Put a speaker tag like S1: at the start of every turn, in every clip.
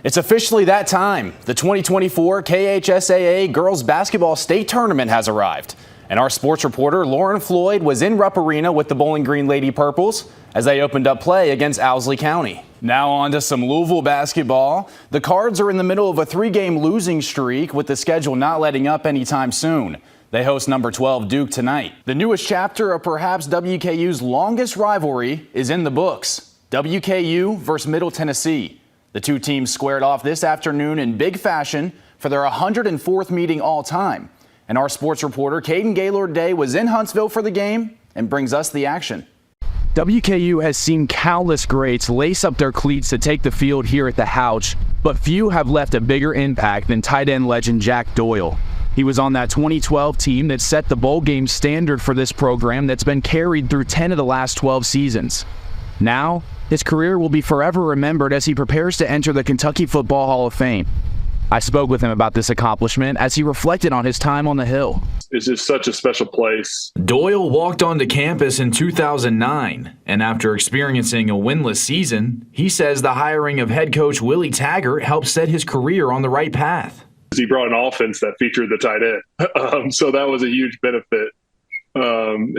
S1: It's officially that time. The 2024 KHSAA Girls Basketball State Tournament has arrived. And our sports reporter Lauren Floyd was in Rupp Arena with the Bowling Green Lady Purples as they opened up play against Owsley County. Now on to some Louisville basketball. The Cards are in the middle of a 3-game losing streak with the schedule not letting up anytime soon. They host number 12 Duke tonight. The newest chapter of perhaps WKU's longest rivalry is in the books. WKU versus Middle Tennessee. The two teams squared off this afternoon in big fashion for their 104th meeting all time. And our sports reporter, Caden Gaylord-Day, was in Huntsville for the game and brings us the action.
S2: WKU has seen countless greats lace up their cleats to take the field here at the Houch, but few have left a bigger impact than tight end legend Jack Doyle. He was on that 2012 team that set the bowl game standard for this program that's been carried through 10 of the last 12 seasons. Now, his career will be forever remembered as he prepares to enter the Kentucky Football Hall of Fame. I spoke with him about this accomplishment as he reflected on his time on the Hill.
S3: It's just such a special place.
S4: Doyle walked onto campus in 2009, and after experiencing a winless season, he says the hiring of head coach Willie Taggart helped set his career on the right path.
S3: He brought an offense that featured the tight end, so that was a huge benefit, and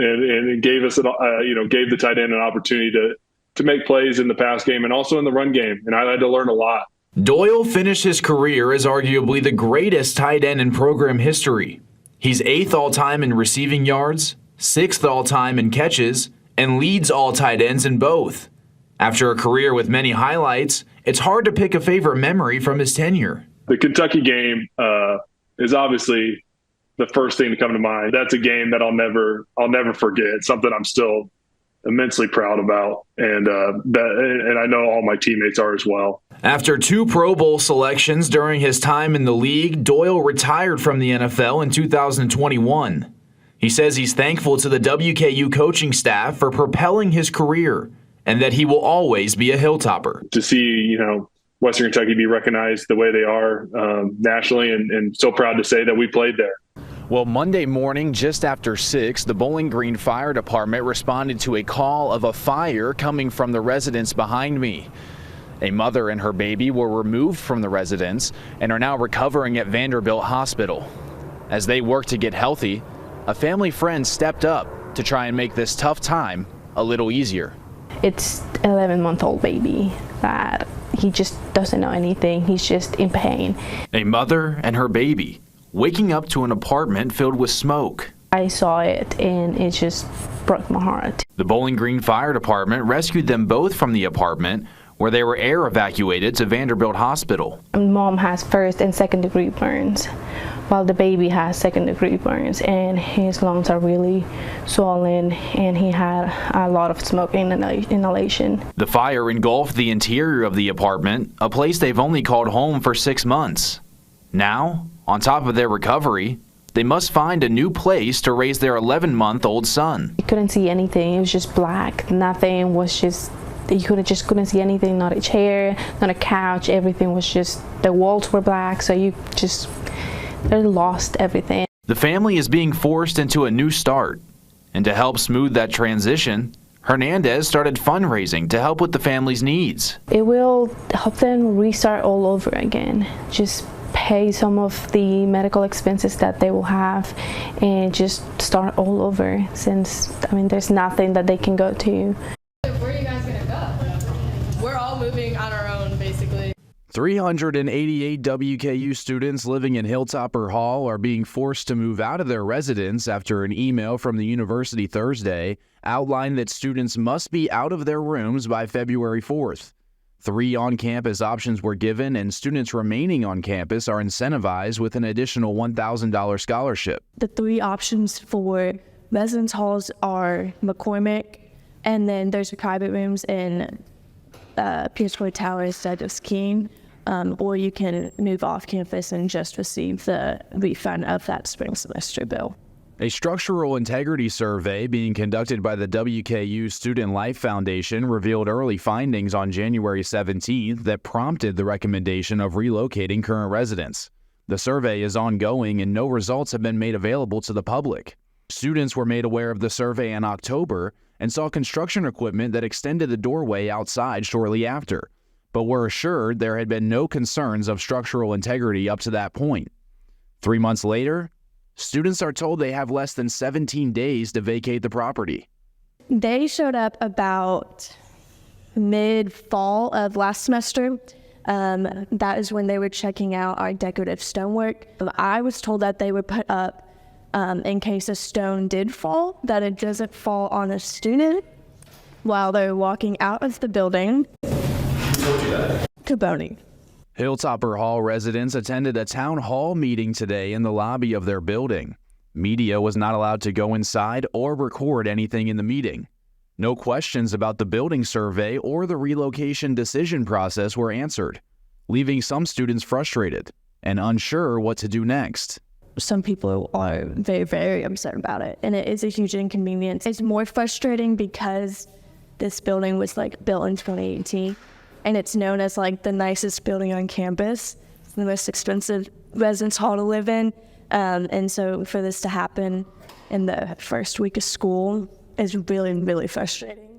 S3: it gave us, gave the tight end an opportunity to make plays in the pass game and also in the run game, and I had to learn a lot.
S4: Doyle finished his career as arguably the greatest tight end in program history. He's 8th all-time in receiving yards, 6th all-time in catches, and leads all tight ends in both. After a career with many highlights, it's hard to pick a favorite memory from his tenure.
S3: The Kentucky game is obviously the first thing to come to mind. That's a game that I'll never forget. It's something I'm still immensely proud about, and I know all my teammates are as well.
S4: After 2 Pro Bowl selections during his time in the league, Doyle retired from the NFL in 2021. He says he's thankful to the WKU coaching staff for propelling his career and that he will always be a Hilltopper.
S3: To see, Western Kentucky be recognized the way they are nationally, and so proud to say that we played there.
S1: Well, Monday morning, just after 6, the Bowling Green Fire Department responded to a call of a fire coming from the residence behind me. A mother and her baby were removed from the residence and are now recovering at Vanderbilt Hospital. As they work to get healthy, a family friend stepped up to try and make this tough time a little easier.
S5: It's an 11-month-old baby that he just doesn't know anything. He's just in pain.
S4: A mother and her baby waking up to an apartment filled with smoke.
S5: I saw it and it just broke my heart.
S4: The Bowling Green Fire Department rescued them both from the apartment, where they were air evacuated to Vanderbilt Hospital.
S5: Mom has 1st and 2nd degree burns, while the baby has 2nd degree burns, and his lungs are really swollen, and he had a lot of smoke inhalation.
S4: The fire engulfed the interior of the apartment, a place they've only called home for 6 months. Now, on top of their recovery, they must find a new place to raise their 11-month-old son.
S5: You couldn't see anything. It was just black. Nothing was just, you couldn't see anything, not a chair, not a couch. Everything was just, the walls were black, so they lost everything.
S4: The family is being forced into a new start. And to help smooth that transition, Hernandez started fundraising to help with the family's needs.
S5: It will help them restart all over again. Just pay some of the medical expenses that they will have and just start all over, since there's nothing that they can go to.
S6: Where are you guys gonna go? We're all moving on our own, basically.
S2: 388 WKU students living in Hilltopper Hall are being forced to move out of their residence after an email from the university Thursday outlined that students must be out of their rooms by February 4th. 3 on-campus options were given, and students remaining on campus are incentivized with an additional $1,000 scholarship.
S7: The 3 options for residence halls are McCormick, and then there's private rooms in Pierce Tower instead of Keene, or you can move off campus and just receive the refund of that spring semester bill.
S2: A structural integrity survey being conducted by the WKU Student Life Foundation revealed early findings on January 17th that prompted the recommendation of relocating current residents. The survey is ongoing and no results have been made available to the public. Students were made aware of the survey in October and saw construction equipment that extended the doorway outside shortly after. but were assured there had been no concerns of structural integrity up to that point. 3 months later, students are told they have less than 17 days to vacate the property.
S7: They showed up about mid-fall of last semester. That is when they were checking out our decorative stonework. I was told that they would put up, in case a stone did fall, that it doesn't fall on a student while they're walking out of the building. Who told you that? Caboni.
S2: Hilltopper Hall residents attended a town hall meeting today in the lobby of their building. Media was not allowed to go inside or record anything in the meeting. No questions about the building survey or the relocation decision process were answered, leaving some students frustrated and unsure what to do next.
S7: Some people are very, very upset about it, and it is a huge inconvenience. It's more frustrating because this building was built in 2018, and it's known as the nicest building on campus. It's the most expensive residence hall to live in, and so for this to happen in the first week of school is really, really frustrating.